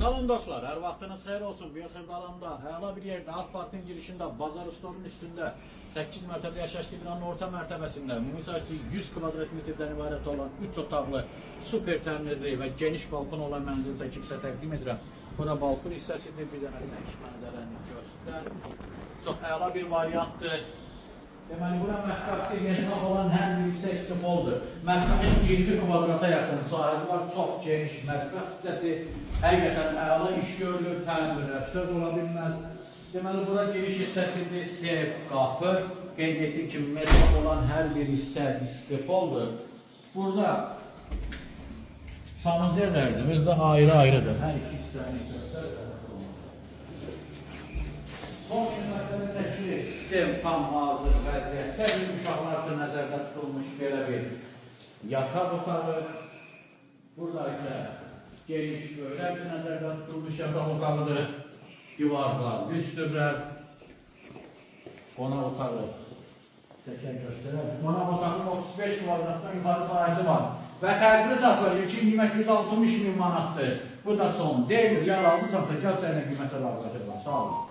Salam dostlar, her vaxtınız xeyir olsun. Biyoserdalanda, əla bir yerdə, Halk Parkın girişində, Bazar Store'un üstündə 8 mərtəbə yaşayışlı binanın orta mərtəbəsində müsaitliyi 100 kvadrat metrdən ibarət olan 3 otaqlı, super təmirli və geniş balkon olan mənzil çəkib sizə təqdim edirəm. Bura balkon hissəsidir, bir dənə çəkiş mənzərəni göstər. Çox əla bir variantdır. Deməli, bura mətbəxdə yetmək olan hər bir hissə istifoldur. Mətbəxin 20 kvadrata yaxın sahəsi var, çox geniş mətbəx hissəsi. Həqiqətən əla iş görülür, təmirlər, söz ola bilməz. Deməli, bura giriş hissəsidir, sef, qapı. Qeyd etdik ki, mətbəx olan hər bir hissə istifoldur. Burada sanuzerlərdir, özdə ayrı-ayrıdır. Hər iki hissəni göstərir. Son hizmətlərə çəkilir, sistem tam hazır vəziyyətdə, bir uşaqlar üçün nəzərdə tutulmuş belə bir yataq otağı. Burada isə geniş böylər üçün nəzərdə tutulmuş yataq otağıdır. Divarlar, üstürlər, qonaq otağı təkər göstərər. Qonaq otağının 35 kvadratdan yuxarı sahəsi var. Və təcili satılır, ilkin qiymət 160.000 manatdır. Bu da son deyil, yer aldısansa, gəl sənə qiymətə razılaşırlar. Sağ olun.